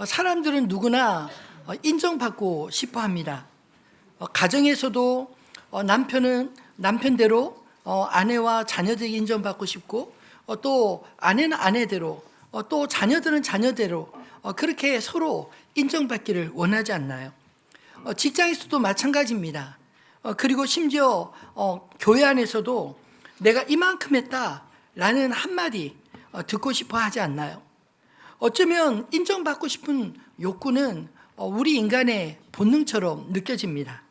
사람들은 누구나 인정받고 싶어 합니다. 가정에서도 남편은 남편대로 아내와 자녀들이 인정받고 싶고 또 아내는 아내대로 또 자녀들은 자녀대로 그렇게 서로 인정받기를 원하지 않나요? 직장에서도 마찬가지입니다. 그리고 심지어 교회 안에서도 내가 이만큼 했다라는 한마디 듣고 싶어 하지 않나요? 어쩌면 인정받고 싶은 욕구는 우리 인간의 본능처럼 느껴집니다.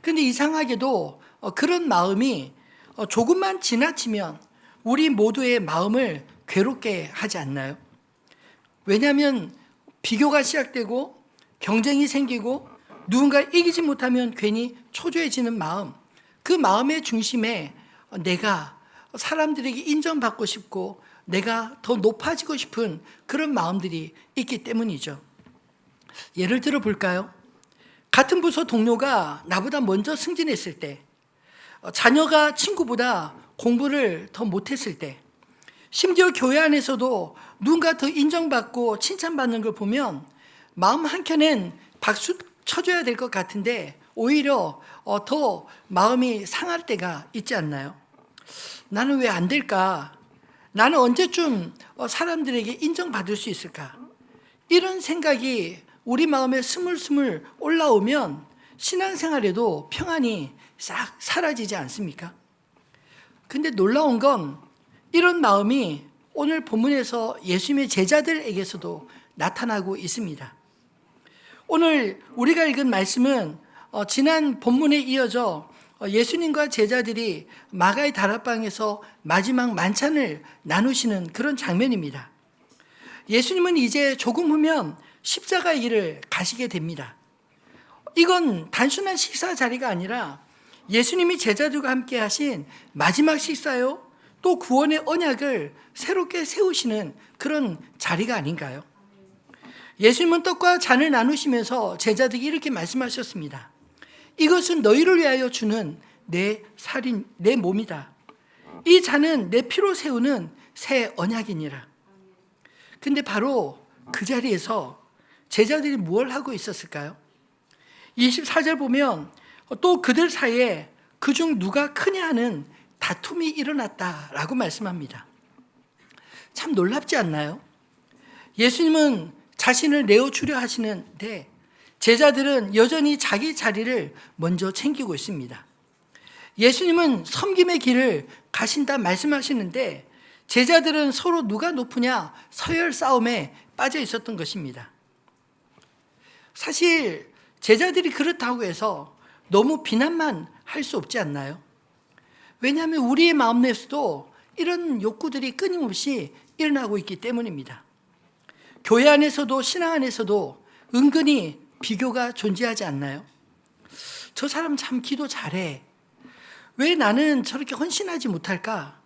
그런데 이상하게도 그런 마음이 조금만 지나치면 우리 모두의 마음을 괴롭게 하지 않나요? 왜냐하면 비교가 시작되고 경쟁이 생기고 누군가 이기지 못하면 괜히 초조해지는 마음, 그 마음의 중심에 내가 사람들에게 인정받고 싶고 내가 더 높아지고 싶은 그런 마음들이 있기 때문이죠. 예를 들어 볼까요? 같은 부서 동료가 나보다 먼저 승진했을 때, 자녀가 친구보다 공부를 더 못했을 때, 심지어 교회 안에서도 누군가 더 인정받고 칭찬받는 걸 보면 마음 한켠엔 박수 쳐줘야 될 것 같은데 오히려 더 마음이 상할 때가 있지 않나요? 나는 왜 안 될까? 나는 언제쯤 사람들에게 인정받을 수 있을까? 이런 생각이 우리 마음에 스물스물 올라오면 신앙생활에도 평안이 싹 사라지지 않습니까? 근데 놀라운 건 이런 마음이 오늘 본문에서 예수님의 제자들에게서도 나타나고 있습니다. 오늘 우리가 읽은 말씀은 지난 본문에 이어져 예수님과 제자들이 마가의 다락방에서 마지막 만찬을 나누시는 그런 장면입니다. 예수님은 이제 조금 후면 십자가의 길을 가시게 됩니다. 이건 단순한 식사 자리가 아니라 예수님이 제자들과 함께 하신 마지막 식사요, 또 구원의 언약을 새롭게 세우시는 그런 자리가 아닌가요? 예수님은 떡과 잔을 나누시면서 제자들에게 이렇게 말씀하셨습니다. 이것은 너희를 위하여 주는 내 살인, 내 몸이다. 이 잔은 내 피로 세우는 새 언약이니라. 근데 바로 그 자리에서 제자들이 무엇을 하고 있었을까요? 24절 보면 또 그들 사이에 그중 누가 크냐 하는 다툼이 일어났다라고 말씀합니다. 참 놀랍지 않나요? 예수님은 자신을 내어주려 하시는데 제자들은 여전히 자기 자리를 먼저 챙기고 있습니다. 예수님은 섬김의 길을 가신다 말씀하시는데 제자들은 서로 누가 높으냐 서열 싸움에 빠져 있었던 것입니다. 사실 제자들이 그렇다고 해서 너무 비난만 할 수 없지 않나요? 왜냐하면 우리의 마음 내에서도 이런 욕구들이 끊임없이 일어나고 있기 때문입니다. 교회 안에서도 신앙 안에서도 은근히 비교가 존재하지 않나요? 저 사람 참 기도 잘해. 왜 나는 저렇게 헌신하지 못할까?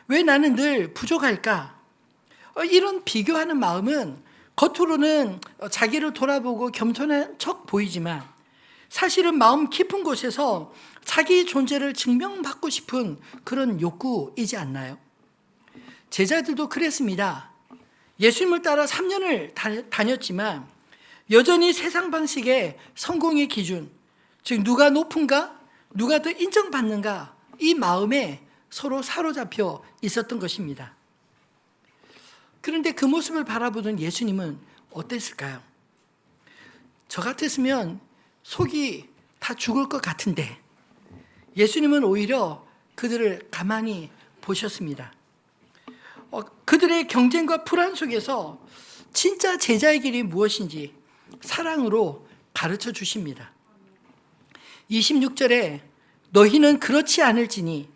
왜 나는 늘 부족할까? 이런 비교하는 마음은 겉으로는 자기를 돌아보고 겸손한 척 보이지만 사실은 마음 깊은 곳에서 자기 존재를 증명받고 싶은 그런 욕구이지 않나요? 제자들도 그랬습니다. 예수님을 따라 3년을 다녔지만 여전히 세상 방식의 성공의 기준, 즉 누가 높은가, 누가 더 인정받는가, 이 마음에 서로 사로잡혀 있었던 것입니다. 그런데 그 모습을 바라보던 예수님은 어땠을까요? 저 같았으면 속이 다 죽을 것 같은데 예수님은 오히려 그들을 가만히 보셨습니다. 그들의 경쟁과 불안 속에서 진짜 제자의 길이 무엇인지 사랑으로 가르쳐 주십니다. 26절에 너희는 그렇지 않을지니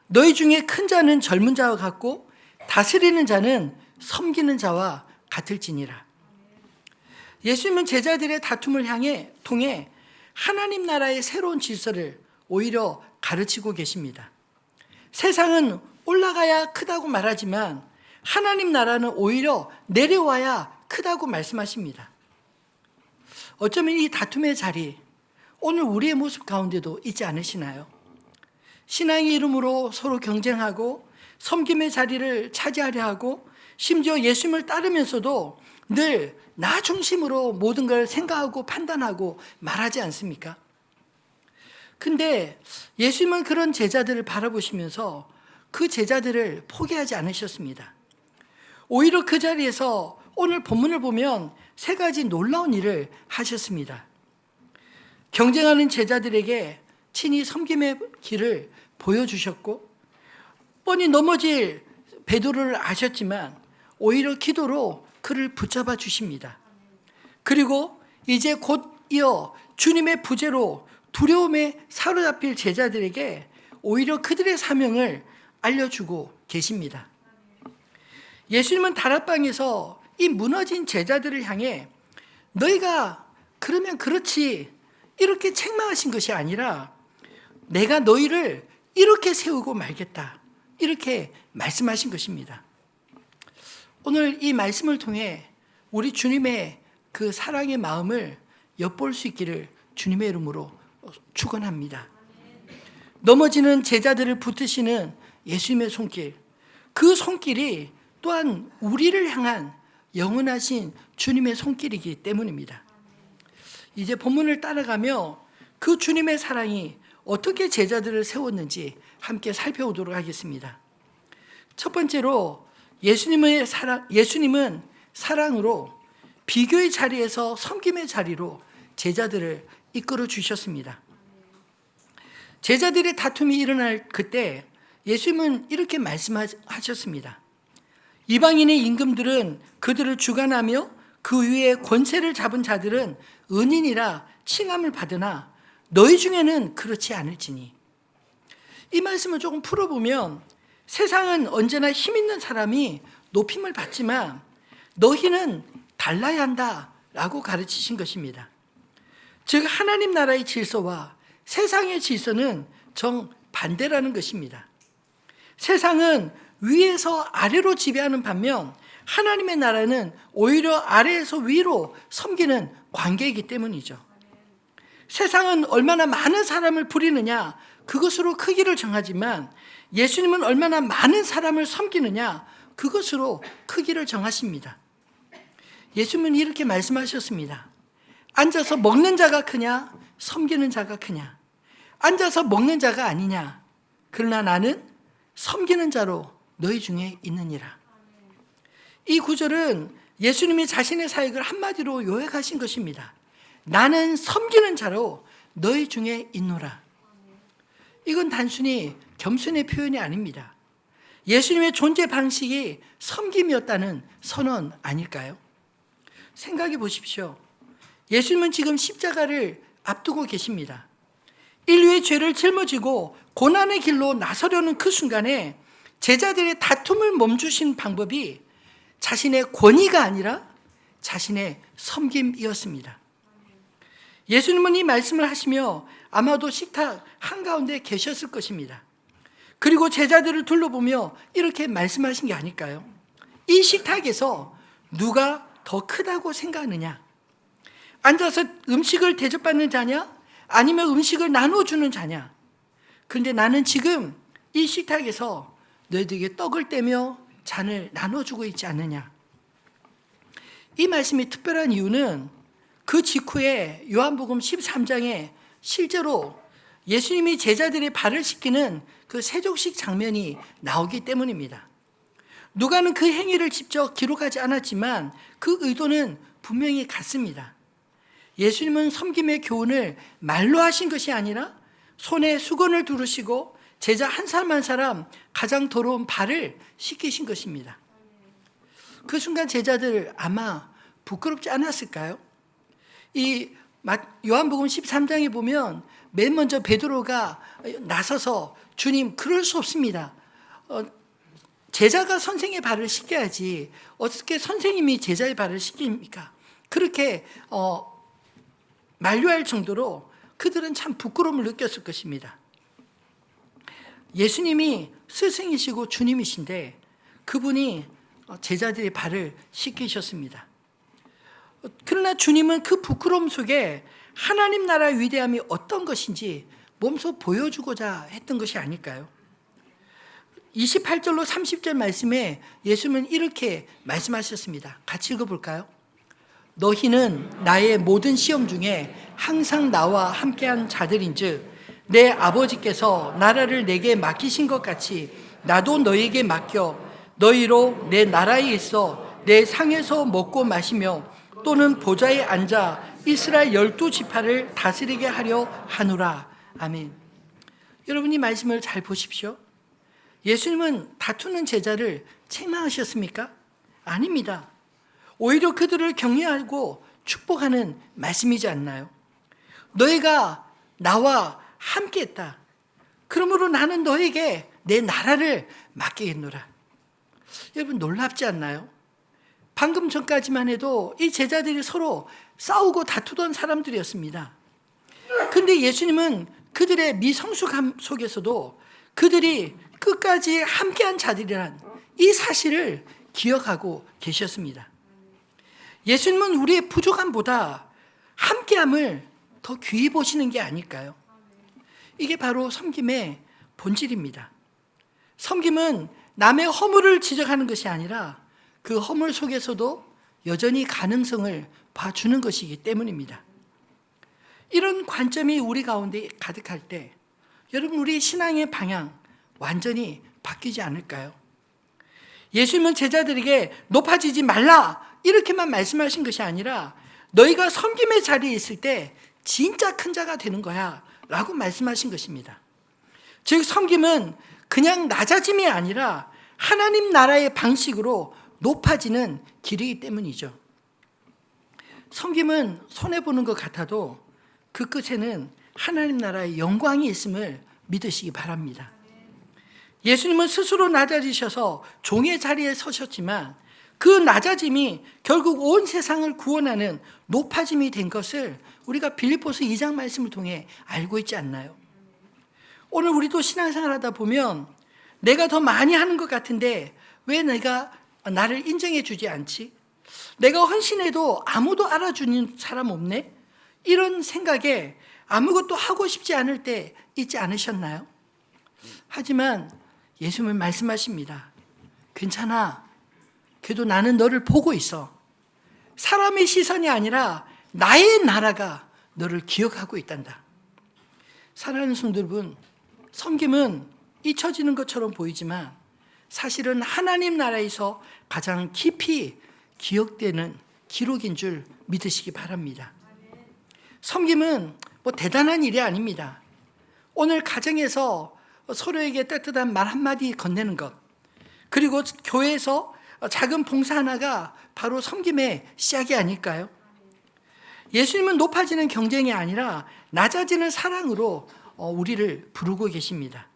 너희 중에 큰 자는 젊은 자와 같고 다스리는 자는 섬기는 자와 같을지니라. 예수님은 제자들의 다툼을 통해 하나님 나라의 새로운 질서를 오히려 가르치고 계십니다. 세상은 올라가야 크다고 말하지만 하나님 나라는 오히려 내려와야 크다고 말씀하십니다. 어쩌면 이 다툼의 자리, 오늘 우리의 모습 가운데도 있지 않으시나요? 신앙의 이름으로 서로 경쟁하고 섬김의 자리를 차지하려 하고 심지어 예수님을 따르면서도 늘 나 중심으로 모든 걸 생각하고 판단하고 말하지 않습니까? 근데 예수님은 그런 제자들을 바라보시면서 그 제자들을 포기하지 않으셨습니다. 오히려 그 자리에서 오늘 본문을 보면 세 가지 놀라운 일을 하셨습니다. 경쟁하는 제자들에게 친히 섬김의 길을 보여주셨고, 뻔히 넘어질 베드로를 아셨지만 오히려 기도로 그를 붙잡아 주십니다. 그리고 이제 곧 이어 주님의 부재로 두려움에 사로잡힐 제자들에게 오히려 그들의 사명을 알려주고 계십니다. 예수님은 다락방에서 이 무너진 제자들을 향해 너희가 그러면 그렇지 이렇게 책망하신 것이 아니라 내가 너희를 이렇게 세우고 말겠다, 이렇게 말씀하신 것입니다. 오늘 이 말씀을 통해 우리 주님의 그 사랑의 마음을 엿볼 수 있기를 주님의 이름으로 축원합니다. 넘어지는 제자들을 붙드시는 예수님의 손길, 그 손길이 또한 우리를 향한 영원하신 주님의 손길이기 때문입니다. 이제 본문을 따라가며 그 주님의 사랑이 어떻게 제자들을 세웠는지 함께 살펴보도록 하겠습니다. 첫 번째로 예수님은 사랑으로 비교의 자리에서 섬김의 자리로 제자들을 이끌어 주셨습니다. 제자들의 다툼이 일어날 그때 예수님은 이렇게 말씀하셨습니다. 이방인의 임금들은 그들을 주관하며 그 위에 권세를 잡은 자들은 은인이라 칭함을 받으나 너희 중에는 그렇지 않을지니. 이 말씀을 조금 풀어보면 세상은 언제나 힘 있는 사람이 높임을 받지만 너희는 달라야 한다라고 가르치신 것입니다. 즉 하나님 나라의 질서와 세상의 질서는 정반대라는 것입니다. 세상은 위에서 아래로 지배하는 반면 하나님의 나라는 오히려 아래에서 위로 섬기는 관계이기 때문이죠. 세상은 얼마나 많은 사람을 부리느냐 그것으로 크기를 정하지만 예수님은 얼마나 많은 사람을 섬기느냐 그것으로 크기를 정하십니다. 예수님은 이렇게 말씀하셨습니다. 앉아서 먹는 자가 크냐 섬기는 자가 크냐. 앉아서 먹는 자가 아니냐. 그러나 나는 섬기는 자로 너희 중에 있느니라. 이 구절은 예수님이 자신의 사역을 한마디로 요약하신 것입니다. 나는 섬기는 자로 너희 중에 있노라. 이건 단순히 겸손의 표현이 아닙니다. 예수님의 존재 방식이 섬김이었다는 선언 아닐까요? 생각해 보십시오. 예수님은 지금 십자가를 앞두고 계십니다. 인류의 죄를 짊어지고 고난의 길로 나서려는 그 순간에 제자들의 다툼을 멈추신 방법이 자신의 권위가 아니라 자신의 섬김이었습니다. 예수님은 이 말씀을 하시며 아마도 식탁 한가운데 계셨을 것입니다. 그리고 제자들을 둘러보며 이렇게 말씀하신 게 아닐까요? 이 식탁에서 누가 더 크다고 생각하느냐? 앉아서 음식을 대접받는 자냐? 아니면 음식을 나눠주는 자냐? 그런데 나는 지금 이 식탁에서 너희들에게 떡을 떼며 잔을 나눠주고 있지 않느냐? 이 말씀이 특별한 이유는 그 직후에 요한복음 13장에 실제로 예수님이 제자들의 발을 씻기는 그 세족식 장면이 나오기 때문입니다. 누가는 그 행위를 직접 기록하지 않았지만 그 의도는 분명히 같습니다. 예수님은 섬김의 교훈을 말로 하신 것이 아니라 손에 수건을 두르시고 제자 한 사람 한 사람 가장 더러운 발을 씻기신 것입니다. 그 순간 제자들 아마 부끄럽지 않았을까요? 이 요한복음 13장에 보면 맨 먼저 베드로가 나서서 주님 그럴 수 없습니다. 제자가 선생의 발을 씻겨야지 어떻게 선생님이 제자의 발을 씻깁니까? 그렇게 만류할 정도로 그들은 참 부끄러움을 느꼈을 것입니다. 예수님이 스승이시고 주님이신데 그분이 제자들의 발을 씻기셨습니다. 그러나 주님은 그 부끄러움 속에 하나님 나라의 위대함이 어떤 것인지 몸소 보여주고자 했던 것이 아닐까요? 28절로 30절 말씀에 예수님은 이렇게 말씀하셨습니다. 같이 읽어볼까요? 너희는 나의 모든 시험 중에 항상 나와 함께한 자들인즉 내 아버지께서 나라를 내게 맡기신 것 같이 나도 너희에게 맡겨 너희로 내 나라에 있어 내 상에서 먹고 마시며 또는 보좌에 앉아 이스라엘 12지파를 다스리게 하려 하노라. 아멘. 여러분, 이 말씀을 잘 보십시오. 예수님은 다투는 제자를 책망하셨습니까? 아닙니다. 오히려 그들을 격려하고 축복하는 말씀이지 않나요? 너희가 나와 함께했다. 그러므로 나는 너에게 내 나라를 맡기겠노라. 여러분, 놀랍지 않나요? 방금 전까지만 해도 이 제자들이 서로 싸우고 다투던 사람들이었습니다. 근데 예수님은 그들의 미성숙함 속에서도 그들이 끝까지 함께한 자들이란 이 사실을 기억하고 계셨습니다. 예수님은 우리의 부족함보다 함께함을 더 귀히 보시는 게 아닐까요? 이게 바로 섬김의 본질입니다. 섬김은 남의 허물을 지적하는 것이 아니라 그 허물 속에서도 여전히 가능성을 봐주는 것이기 때문입니다. 이런 관점이 우리 가운데 가득할 때 여러분, 우리 신앙의 방향 완전히 바뀌지 않을까요? 예수님은 제자들에게 높아지지 말라 이렇게만 말씀하신 것이 아니라 너희가 섬김의 자리에 있을 때 진짜 큰 자가 되는 거야 라고 말씀하신 것입니다. 즉 섬김은 그냥 낮아짐이 아니라 하나님 나라의 방식으로 높아지는 길이기 때문이죠. 섬김은 손해보는 것 같아도 그 끝에는 하나님 나라의 영광이 있음을 믿으시기 바랍니다. 예수님은 스스로 낮아지셔서 종의 자리에 서셨지만 그 낮아짐이 결국 온 세상을 구원하는 높아짐이 된 것을 우리가 빌립보서 2장 말씀을 통해 알고 있지 않나요? 오늘 우리도 신앙생활 하다 보면 내가 더 많이 하는 것 같은데 왜 내가 나를 인정해 주지 않지? 내가 헌신해도 아무도 알아주는 사람 없네? 이런 생각에 아무것도 하고 싶지 않을 때 있지 않으셨나요? 하지만 예수님은 말씀하십니다. 괜찮아. 그래도 나는 너를 보고 있어. 사람의 시선이 아니라 나의 나라가 너를 기억하고 있단다. 사랑하는 성도 여러분, 섬김은 잊혀지는 것처럼 보이지만 사실은 하나님 나라에서 가장 깊이 기억되는 기록인 줄 믿으시기 바랍니다. 섬김은 뭐 대단한 일이 아닙니다. 오늘 가정에서 서로에게 따뜻한 말 한마디 건네는 것, 그리고 교회에서 작은 봉사 하나가 바로 섬김의 시작이 아닐까요? 예수님은 높아지는 경쟁이 아니라 낮아지는 사랑으로 우리를 부르고 계십니다.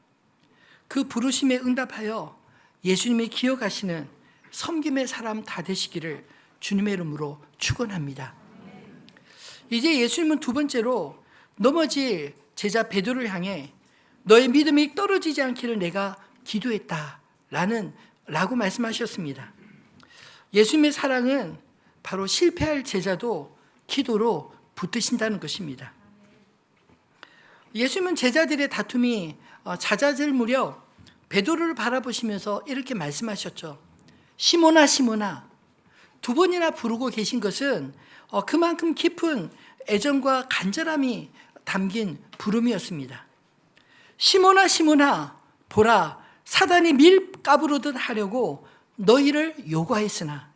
그 부르심에 응답하여 예수님이 기억하시는 섬김의 사람 다 되시기를 주님의 이름으로 축원합니다. 이제 예수님은 두 번째로 넘어질 제자 베드로를 향해 너의 믿음이 떨어지지 않기를 내가 기도했다 라고 말씀하셨습니다. 예수님의 사랑은 바로 실패할 제자도 기도로 붙드신다는 것입니다. 예수님은 제자들의 다툼이 잦아들 무렵 베드로를 바라보시면서 이렇게 말씀하셨죠. 시몬아 시몬아, 두 번이나 부르고 계신 것은 그만큼 깊은 애정과 간절함이 담긴 부름이었습니다. 시몬아 시몬아, 보라, 사단이 밀 까부르듯 하려고 너희를 요구하였으나,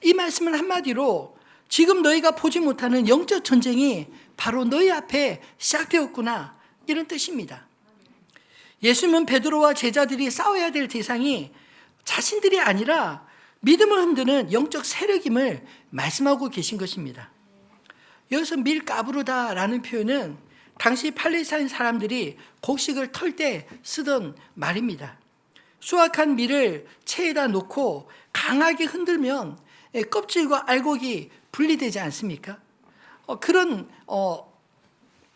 이 말씀은 한마디로 지금 너희가 보지 못하는 영적 전쟁이 바로 너희 앞에 시작되었구나, 이런 뜻입니다. 예수님은 베드로와 제자들이 싸워야 될 대상이 자신들이 아니라 믿음을 흔드는 영적 세력임을 말씀하고 계신 것입니다. 여기서 밀 까부르다라는 표현은 당시 팔레스타인 사람들이 곡식을 털 때 쓰던 말입니다. 수확한 밀을 체에다 놓고 강하게 흔들면 껍질과 알곡이 분리되지 않습니까? 그런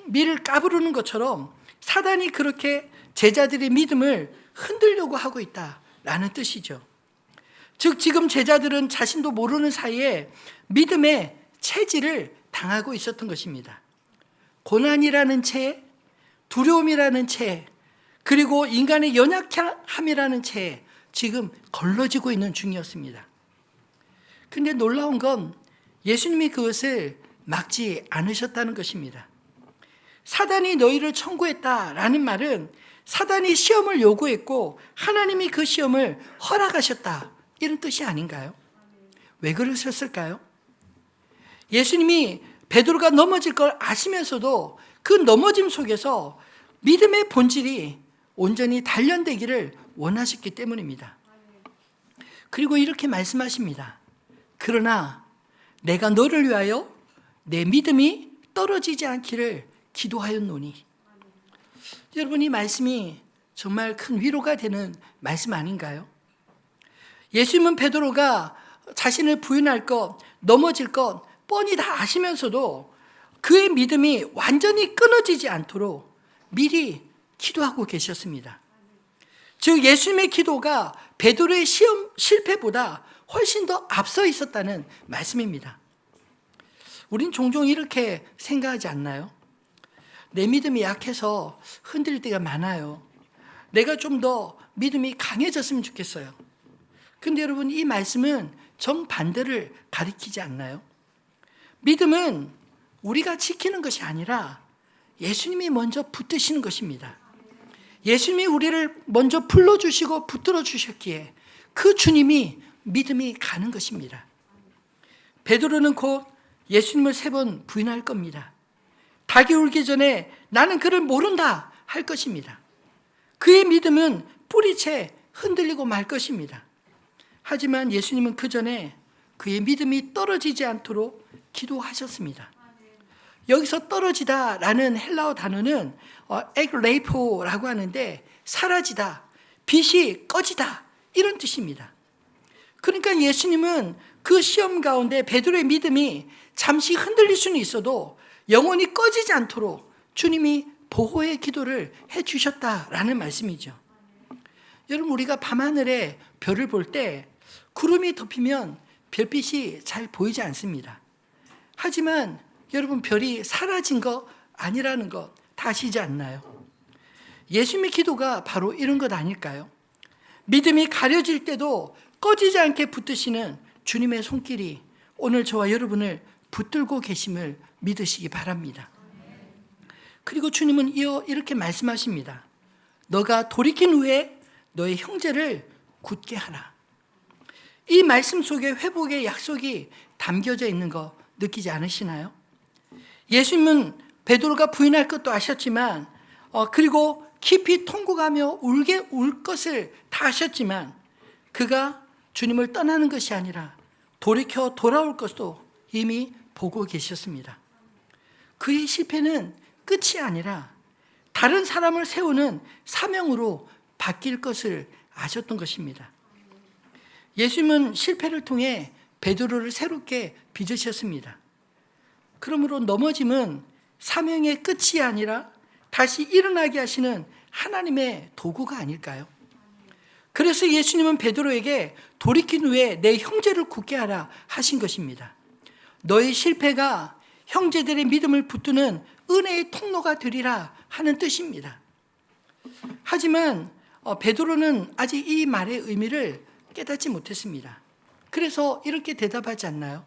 밀을 까부르는 것처럼 사단이 그렇게 제자들의 믿음을 흔들려고 하고 있다라는 뜻이죠. 즉 지금 제자들은 자신도 모르는 사이에 믿음의 체질을 당하고 있었던 것입니다. 고난이라는 채, 두려움이라는 채, 그리고 인간의 연약함이라는 채에 지금 걸러지고 있는 중이었습니다. 근데 놀라운 건 예수님이 그것을 막지 않으셨다는 것입니다. 사단이 너희를 청구했다라는 말은 사단이 시험을 요구했고 하나님이 그 시험을 허락하셨다, 이런 뜻이 아닌가요? 왜 그러셨을까요? 예수님이 베드로가 넘어질 걸 아시면서도 그 넘어짐 속에서 믿음의 본질이 온전히 단련되기를 원하셨기 때문입니다. 그리고 이렇게 말씀하십니다. 그러나 내가 너를 위하여 내 믿음이 떨어지지 않기를 기도하였노니. 여러분, 이 말씀이 정말 큰 위로가 되는 말씀 아닌가요? 예수님은 베드로가 자신을 부인할 것, 넘어질 것 뻔히 다 아시면서도 그의 믿음이 완전히 끊어지지 않도록 미리 기도하고 계셨습니다. 즉 예수님의 기도가 베드로의 시험 실패보다 훨씬 더 앞서 있었다는 말씀입니다. 우린 종종 이렇게 생각하지 않나요? 내 믿음이 약해서 흔들릴 때가 많아요. 내가 좀 더 믿음이 강해졌으면 좋겠어요. 근데 여러분, 이 말씀은 정반대를 가리키지 않나요? 믿음은 우리가 지키는 것이 아니라 예수님이 먼저 붙드시는 것입니다. 예수님이 우리를 먼저 불러주시고 붙들어 주셨기에 그 주님이 믿음이 가는 것입니다. 베드로는 곧 예수님을 3번 부인할 겁니다. 닭이 울기 전에 나는 그를 모른다 할 것입니다. 그의 믿음은 뿌리채 흔들리고 말 것입니다. 하지만 예수님은 그 전에 그의 믿음이 떨어지지 않도록 기도하셨습니다. 여기서 떨어지다라는 헬라어 단어는 엑레이포라고 하는데 사라지다, 빛이 꺼지다, 이런 뜻입니다. 그러니까 예수님은 그 시험 가운데 베드로의 믿음이 잠시 흔들릴 수는 있어도 영원히 꺼지지 않도록 주님이 보호의 기도를 해주셨다라는 말씀이죠. 여러분, 우리가 밤하늘에 별을 볼 때 구름이 덮이면 별빛이 잘 보이지 않습니다. 하지만 여러분, 별이 사라진 거 아니라는 거 다 아시지 않나요? 예수님의 기도가 바로 이런 것 아닐까요? 믿음이 가려질 때도 꺼지지 않게 붙드시는 주님의 손길이 오늘 저와 여러분을 붙들고 계심을 믿으시기 바랍니다. 그리고 주님은 이어 이렇게 말씀하십니다. 너가 돌이킨 후에 너의 형제를 굳게 하라. 이 말씀 속에 회복의 약속이 담겨져 있는 거 느끼지 않으시나요? 예수님은 베드로가 부인할 것도 아셨지만 그리고 깊이 통곡하며 울 것을 다 아셨지만 그가 주님을 떠나는 것이 아니라 돌이켜 돌아올 것도 이미 보고 계셨습니다. 그의 실패는 끝이 아니라 다른 사람을 세우는 사명으로 바뀔 것을 아셨던 것입니다. 예수님은 실패를 통해 베드로를 새롭게 빚으셨습니다. 그러므로 넘어짐은 사명의 끝이 아니라 다시 일어나게 하시는 하나님의 도구가 아닐까요? 그래서 예수님은 베드로에게 돌이킨 후에 내 형제를 굳게 하라 하신 것입니다. 너의 실패가 형제들의 믿음을 붙드는 은혜의 통로가 되리라 하는 뜻입니다. 하지만 베드로는 아직 이 말의 의미를 깨닫지 못했습니다. 그래서 이렇게 대답하지 않나요?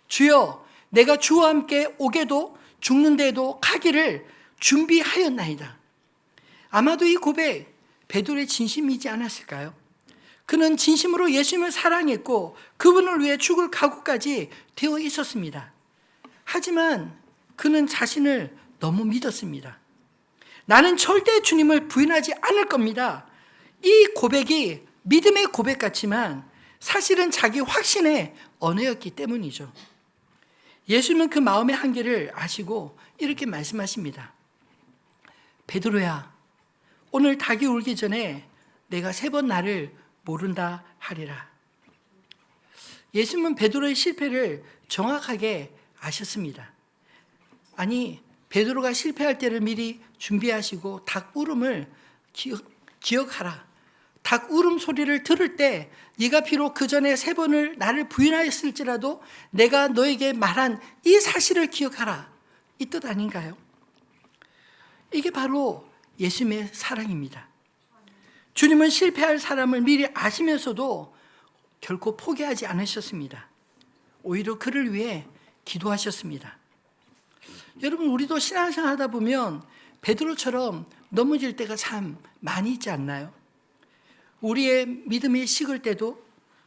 주여, 내가 주와 함께 오게도 죽는 데도 가기를 준비하였나이다. 아마도 이 고백 베드로의 진심이지 않았을까요? 그는 진심으로 예수님을 사랑했고 그분을 위해 죽을 각오까지 되어 있었습니다. 하지만 그는 자신을 너무 믿었습니다. 나는 절대 주님을 부인하지 않을 겁니다. 이 고백이 믿음의 고백 같지만 사실은 자기 확신의 언어였기 때문이죠. 예수님은 그 마음의 한계를 아시고 이렇게 말씀하십니다. 베드로야, 오늘 닭이 울기 전에 내가 3번 나를 모른다 하리라. 예수님은 베드로의 실패를 정확하게 아셨습니다. 아니, 베드로가 실패할 때를 미리 준비하시고 닭 울음을 기억하라. 닭 울음 소리를 들을 때 네가 비록 그 전에 3번을 나를 부인하였을지라도 내가 너에게 말한 이 사실을 기억하라. 이 뜻 아닌가요? 이게 바로 예수님의 사랑입니다. 주님은 실패할 사람을 미리 아시면서도 결코 포기하지 않으셨습니다. 오히려 그를 위해 기도하셨습니다. 여러분, 우리도 신앙생활 하다 보면 베드로처럼 넘어질 때가 참 많이 있지 않나요? 우리의 믿음이 식을 때도,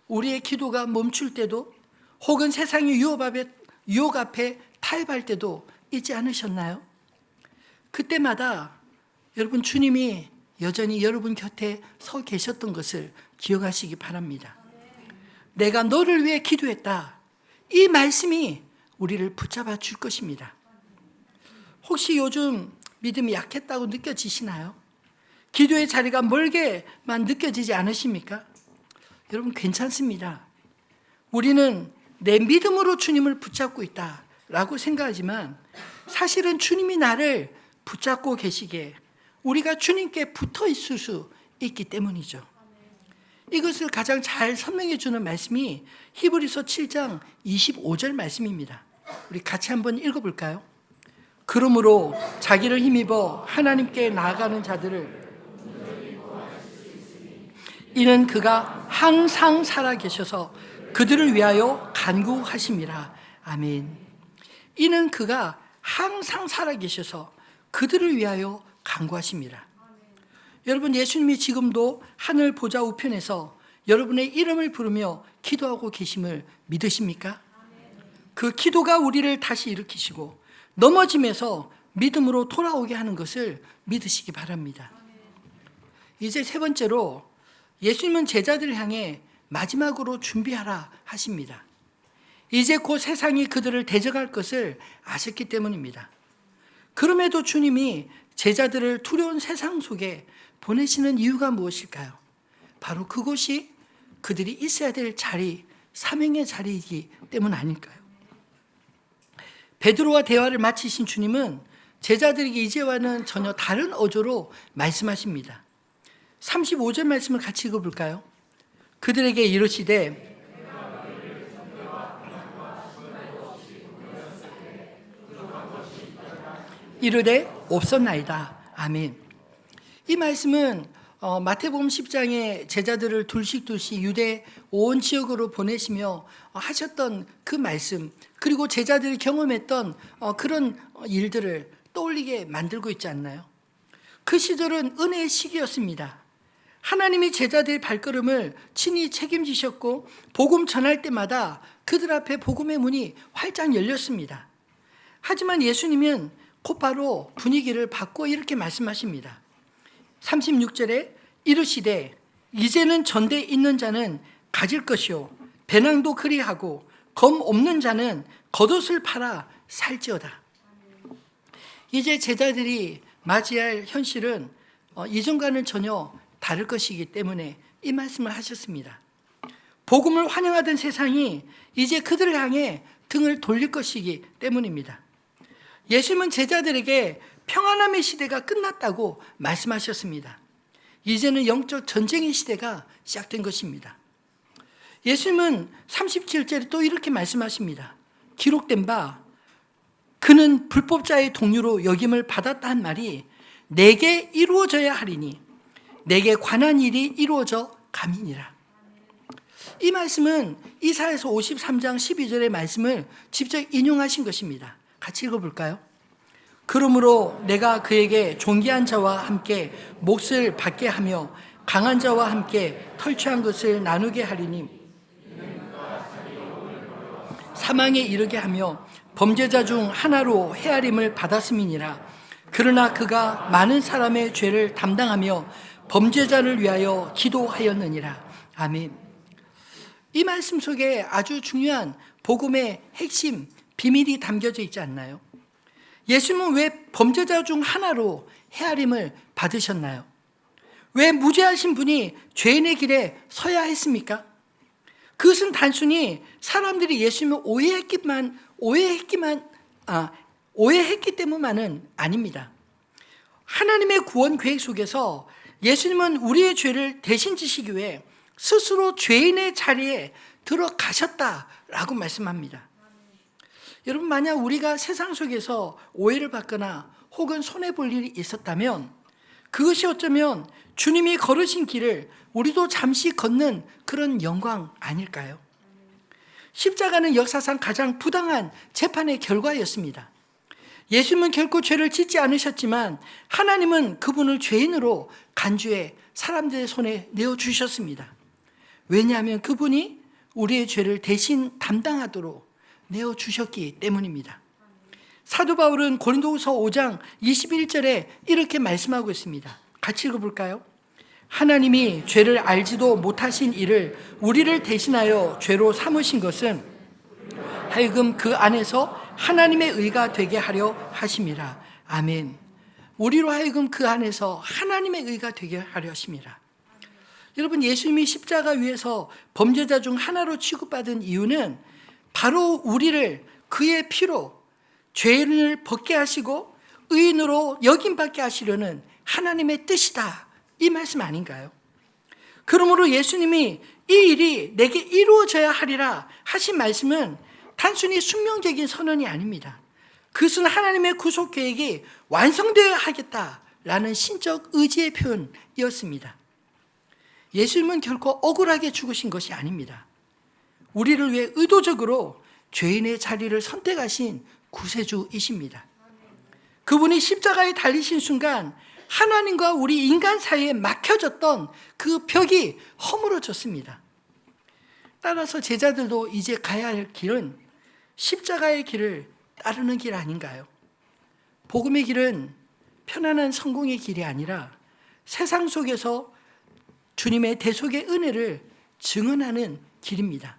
우리의 기도가 멈출 때도, 혹은 세상의 유혹 앞에 타협할 때도 있지 않으셨나요? 그때마다 여러분, 주님이 여전히 여러분 곁에 서 계셨던 것을 기억하시기 바랍니다. 내가 너를 위해 기도했다. 이 말씀이 우리를 붙잡아 줄 것입니다. 혹시 요즘 믿음이 약했다고 느껴지시나요? 기도의 자리가 멀게만 느껴지지 않으십니까? 여러분, 괜찮습니다. 우리는 내 믿음으로 주님을 붙잡고 있다라고 생각하지만 사실은 주님이 나를 붙잡고 계시기에 우리가 주님께 붙어 있을 수 있기 때문이죠. 이것을 가장 잘 설명해 주는 말씀이 히브리서 7장 25절 말씀입니다. 우리 같이 한번 읽어볼까요? 그러므로 자기를 힘입어 하나님께 나아가는 자들을 이는 그가 항상 살아계셔서 그들을 위하여 간구하심이라. 아멘. 이는 그가 항상 살아계셔서 그들을 위하여 간구하심이라. 여러분, 예수님이 지금도 하늘 보좌 우편에서 여러분의 이름을 부르며 기도하고 계심을 믿으십니까? 그 기도가 우리를 다시 일으키시고 넘어짐에서 믿음으로 돌아오게 하는 것을 믿으시기 바랍니다. 이제 세 번째로 예수님은 제자들을 향해 마지막으로 준비하라 하십니다. 이제 곧 세상이 그들을 대적할 것을 아셨기 때문입니다. 그럼에도 주님이 제자들을 두려운 세상 속에 보내시는 이유가 무엇일까요? 바로 그곳이 그들이 있어야 될 자리, 사명의 자리이기 때문 아닐까요? 베드로와 대화를 마치신 주님은 제자들에게 이제와는 전혀 다른 어조로 말씀하십니다. 35절 말씀을 같이 읽어볼까요? 그들에게 이르시되 이르되 없었나이다. 아멘. 이 말씀은 마태복음 10장에 제자들을 둘씩 유대 온 지역으로 보내시며 하셨던 그 말씀, 그리고 제자들이 경험했던 그런 일들을 떠올리게 만들고 있지 않나요? 그 시절은 은혜의 시기였습니다. 하나님이 제자들의 발걸음을 친히 책임지셨고 복음 전할 때마다 그들 앞에 복음의 문이 활짝 열렸습니다. 하지만 예수님은 곧바로 분위기를 바꿔 이렇게 말씀하십니다. 36절에 이르시되 이제는 전대 있는 자는 가질 것이요 배낭도 그리하고 검 없는 자는 겉옷을 팔아 살지어다. 이제 제자들이 맞이할 현실은 이전과는 전혀 다를 것이기 때문에 이 말씀을 하셨습니다. 복음을 환영하던 세상이 이제 그들을 향해 등을 돌릴 것이기 때문입니다. 예수님은 제자들에게 평안함의 시대가 끝났다고 말씀하셨습니다. 이제는 영적 전쟁의 시대가 시작된 것입니다. 예수님은 37절에 또 이렇게 말씀하십니다. 기록된 바 그는 불법자의 동료로 여김을 받았다 한 말이 내게 이루어져야 하리니 내게 관한 일이 이루어져 감이니라. 이 말씀은 이사야서 53장 12절의 말씀을 직접 인용하신 것입니다. 같이 읽어볼까요? 그러므로 내가 그에게 존귀한 자와 함께 몫을 받게 하며 강한 자와 함께 털취한 것을 나누게 하리니 사망에 이르게 하며 범죄자 중 하나로 헤아림을 받았음이니라. 그러나 그가 많은 사람의 죄를 담당하며 범죄자를 위하여 기도하였느니라. 아멘. 이 말씀 속에 아주 중요한 복음의 핵심 비밀이 담겨져 있지 않나요? 예수님은 왜 범죄자 중 하나로 헤아림을 받으셨나요? 왜 무죄하신 분이 죄인의 길에 서야 했습니까? 그것은 단순히 사람들이 예수님을 오해했기 때문만은 아닙니다. 하나님의 구원 계획 속에서 예수님은 우리의 죄를 대신 지시기 위해 스스로 죄인의 자리에 들어가셨다라고 말씀합니다. 여러분, 만약 우리가 세상 속에서 오해를 받거나 혹은 손해볼 일이 있었다면 그것이 어쩌면 주님이 걸으신 길을 우리도 잠시 걷는 그런 영광 아닐까요? 십자가는 역사상 가장 부당한 재판의 결과였습니다. 예수님은 결코 죄를 짓지 않으셨지만 하나님은 그분을 죄인으로 간주해 사람들의 손에 내어주셨습니다. 왜냐하면 그분이 우리의 죄를 대신 담당하도록 내어주셨기 때문입니다. 사도 바울은 고린도후서 5장 21절에 이렇게 말씀하고 있습니다. 같이 읽어볼까요? 하나님이 죄를 알지도 못하신 이를 우리를 대신하여 죄로 삼으신 것은 하여금 그 안에서 하나님의 의가 되게 하려 하심이라. 아멘. 우리로 하여금 그 안에서 하나님의 의가 되게 하려 하심이라. 여러분, 예수님이 십자가 위에서 범죄자 중 하나로 취급받은 이유는 바로 우리를 그의 피로 죄를 벗게 하시고 의인으로 여김받게 하시려는 하나님의 뜻이다, 이 말씀 아닌가요? 그러므로 예수님이 이 일이 내게 이루어져야 하리라 하신 말씀은 단순히 숙명적인 선언이 아닙니다. 그것은 하나님의 구속 계획이 완성되어야 하겠다라는 신적 의지의 표현이었습니다. 예수님은 결코 억울하게 죽으신 것이 아닙니다. 우리를 위해 의도적으로 죄인의 자리를 선택하신 구세주이십니다. 그분이 십자가에 달리신 순간 하나님과 우리 인간 사이에 막혀졌던 그 벽이 허물어졌습니다. 따라서 제자들도 이제 가야 할 길은 십자가의 길을 따르는 길 아닌가요? 복음의 길은 편안한 성공의 길이 아니라 세상 속에서 주님의 대속의 은혜를 증언하는 길입니다.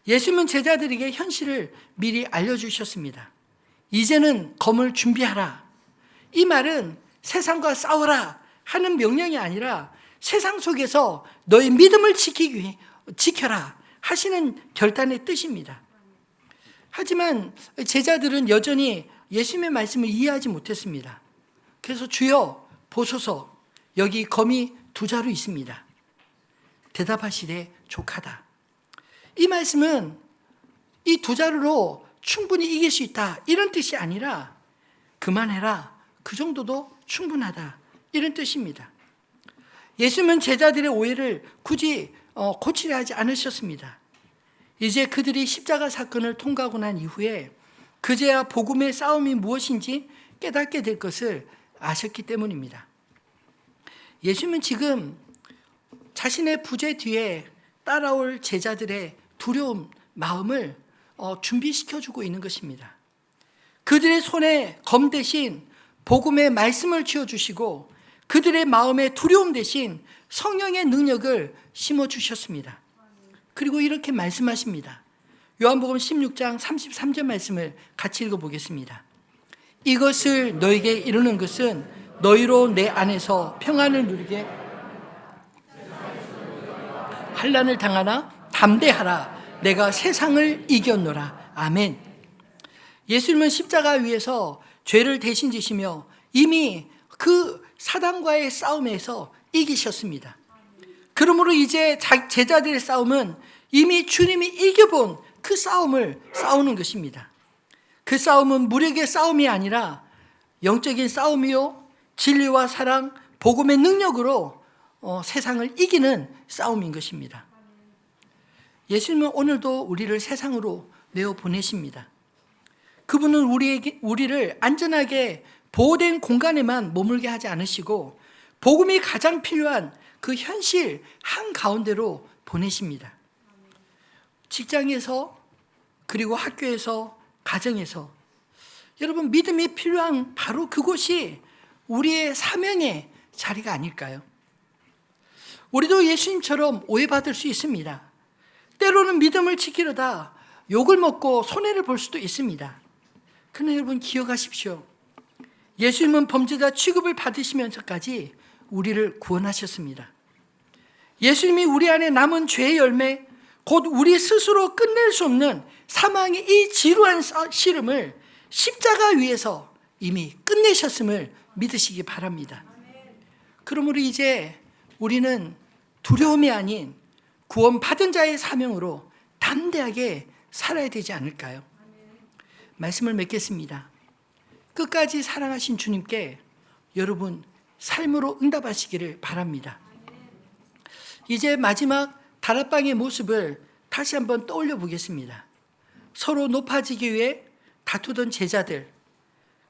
예수님은 제자들에게 현실을 미리 알려주셨습니다. 이제는 검을 준비하라. 이 말은 세상과 싸워라 하는 명령이 아니라 세상 속에서 너의 믿음을 지켜라 하시는 결단의 뜻입니다. 하지만 제자들은 여전히 예수님의 말씀을 이해하지 못했습니다. 그래서 주여 보소서, 여기 검이 2자루 있습니다. 대답하시되 족하다. 이 말씀은 이 2자루로 충분히 이길 수 있다, 이런 뜻이 아니라 그만해라, 그 정도도 충분하다, 이런 뜻입니다. 예수님은 제자들의 오해를 굳이 고치려 하지 않으셨습니다. 이제 그들이 십자가 사건을 통과하고 난 이후에 그제야 복음의 싸움이 무엇인지 깨닫게 될 것을 아셨기 때문입니다. 예수님은 지금 자신의 부재 뒤에 따라올 제자들의 두려움 마음을 준비시켜주고 있는 것입니다. 그들의 손에 검 대신 복음의 말씀을 쥐어주시고 그들의 마음에 두려움 대신 성령의 능력을 심어주셨습니다. 그리고 이렇게 말씀하십니다. 요한복음 16장 33절 말씀을 같이 읽어보겠습니다. 이것을 너에게 이루는 것은 너희로 내 안에서 평안을 누리게 환난을 당하나 담대하라. 내가 세상을 이겼노라. 아멘. 예수님은 십자가 위에서 죄를 대신 지시며 이미 그 사단과의 싸움에서 이기셨습니다. 그러므로 이제 제자들의 싸움은 이미 주님이 이겨본 그 싸움을 싸우는 것입니다. 그 싸움은 무력의 싸움이 아니라 영적인 싸움이요, 진리와 사랑, 복음의 능력으로 세상을 이기는 싸움인 것입니다. 예수님은 오늘도 우리를 세상으로 내어 보내십니다. 그분은 우리를 안전하게 보호된 공간에만 머물게 하지 않으시고 복음이 가장 필요한 그 현실 한가운데로 보내십니다. 직장에서, 그리고 학교에서, 가정에서 여러분, 믿음이 필요한 바로 그곳이 우리의 사명의 자리가 아닐까요? 우리도 예수님처럼 오해받을 수 있습니다. 때로는 믿음을 지키려다 욕을 먹고 손해를 볼 수도 있습니다. 그러나 여러분 기억하십시오. 예수님은 범죄자 취급을 받으시면서까지 우리를 구원하셨습니다. 예수님이 우리 안에 남은 죄의 열매, 곧 우리 스스로 끝낼 수 없는 사망의 이 지루한 씨름을 십자가 위에서 이미 끝내셨음을 믿으시기 바랍니다. 그러므로 이제 우리는 두려움이 아닌 구원받은 자의 사명으로 담대하게 살아야 되지 않을까요? 말씀을 맺겠습니다. 끝까지 사랑하신 주님께 여러분 삶으로 응답하시기를 바랍니다. 이제 마지막 다락방의 모습을 다시 한번 떠올려 보겠습니다. 서로 높아지기 위해 다투던 제자들,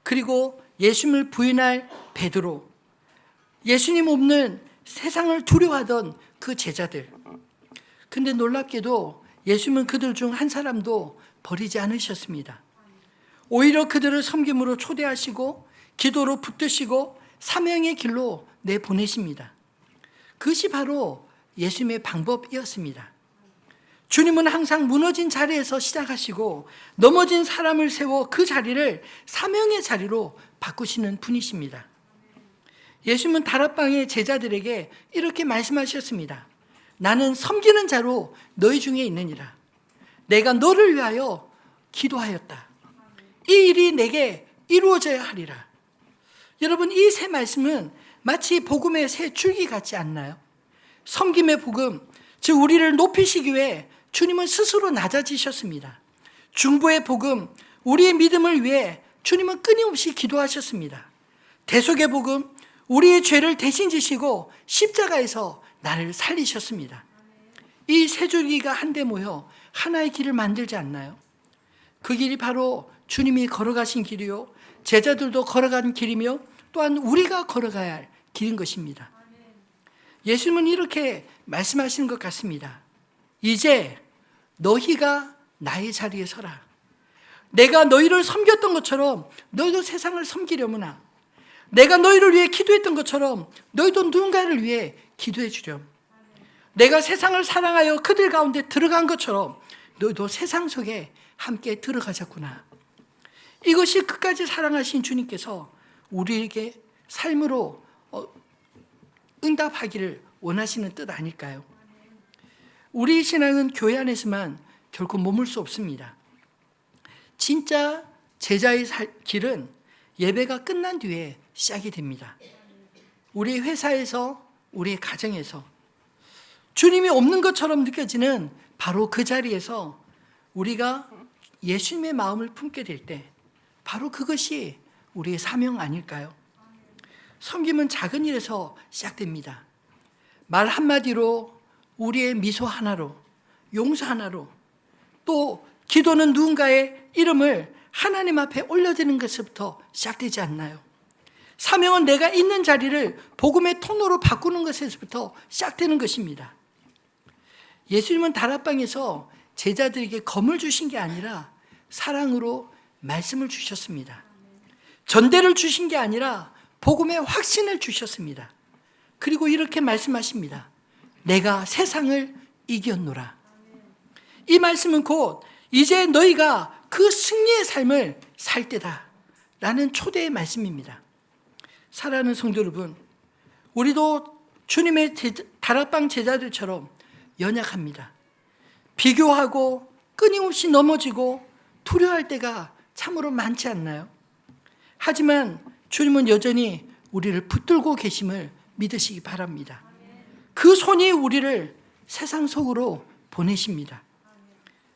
그리고 예수님을 부인할 베드로, 예수님 없는 세상을 두려워하던 그 제자들. 근데 놀랍게도 예수님은 그들 중 한 사람도 버리지 않으셨습니다. 오히려 그들을 섬김으로 초대하시고 기도로 붙드시고 사명의 길로 내보내십니다. 그것이 바로 예수님의 방법이었습니다. 주님은 항상 무너진 자리에서 시작하시고 넘어진 사람을 세워 그 자리를 사명의 자리로 바꾸시는 분이십니다. 예수님은 다락방의 제자들에게 이렇게 말씀하셨습니다. 나는 섬기는 자로 너희 중에 있느니라. 내가 너를 위하여 기도하였다. 이 일이 내게 이루어져야 하리라. 여러분, 이 세 말씀은 마치 복음의 세 줄기 같지 않나요? 섬김의 복음, 즉 우리를 높이시기 위해 주님은 스스로 낮아지셨습니다. 중보의 복음, 우리의 믿음을 위해 주님은 끊임없이 기도하셨습니다. 대속의 복음, 우리의 죄를 대신 지시고 십자가에서 나를 살리셨습니다. 이 세 줄기가 한데 모여 하나의 길을 만들지 않나요? 그 길이 바로 주님이 걸어가신 길이요, 제자들도 걸어간 길이며 또한 우리가 걸어가야 할 길인 것입니다. 예수님은 이렇게 말씀하시는 것 같습니다. 이제 너희가 나의 자리에 서라. 내가 너희를 섬겼던 것처럼 너희도 세상을 섬기려무나, 내가 너희를 위해 기도했던 것처럼 너희도 누군가를 위해 기도해 주렴. 내가 세상을 사랑하여 그들 가운데 들어간 것처럼 너희도 세상 속에 함께 들어가셨구나. 이것이 끝까지 사랑하신 주님께서 우리에게 삶으로 응답하기를 원하시는 뜻 아닐까요? 우리 신앙은 교회 안에서만 결코 머물 수 없습니다. 진짜 제자의 길은 예배가 끝난 뒤에 시작이 됩니다. 우리 회사에서, 우리 가정에서 주님이 없는 것처럼 느껴지는 바로 그 자리에서 우리가 예수님의 마음을 품게 될 때 바로 그것이 우리의 사명 아닐까요? 섬김은 작은 일에서 시작됩니다. 말 한마디로, 우리의 미소 하나로, 용서 하나로, 또 기도는 누군가의 이름을 하나님 앞에 올려드리는 것부터 시작되지 않나요? 사명은 내가 있는 자리를 복음의 통로로 바꾸는 것에서부터 시작되는 것입니다. 예수님은 다락방에서 제자들에게 검을 주신 게 아니라 사랑으로 말씀을 주셨습니다. 전대를 주신 게 아니라 복음의 확신을 주셨습니다. 그리고 이렇게 말씀하십니다. 내가 세상을 이겼노라. 이 말씀은 곧 이제 너희가 그 승리의 삶을 살 때다 라는 초대의 말씀입니다. 사랑하는 성도 여러분, 우리도 주님의 다락방 제자들처럼 연약합니다. 비교하고 끊임없이 넘어지고 두려워할 때가 참으로 많지 않나요? 하지만 주님은 여전히 우리를 붙들고 계심을 믿으시기 바랍니다. 그 손이 우리를 세상 속으로 보내십니다.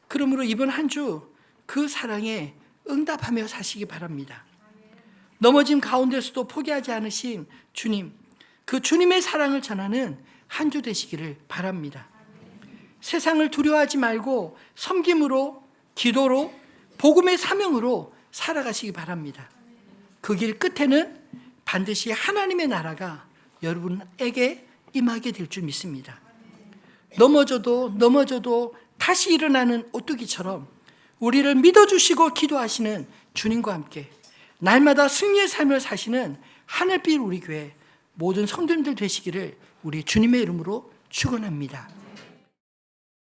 그러므로 이번 한 주 그 사랑에 응답하며 사시기 바랍니다. 넘어짐 가운데서도 포기하지 않으신 주님, 그 주님의 사랑을 전하는 한 주 되시기를 바랍니다. 세상을 두려워하지 말고 섬김으로, 기도로, 복음의 사명으로 살아가시기 바랍니다. 그 길 끝에는 반드시 하나님의 나라가 여러분에게 임하게 될 줄 믿습니다. 넘어져도 다시 일어나는 오뚜기처럼 우리를 믿어주시고 기도하시는 주님과 함께 날마다 승리의 삶을 사시는 하늘빛 우리 교회 모든 성도님들 되시기를 우리 주님의 이름으로 축원합니다.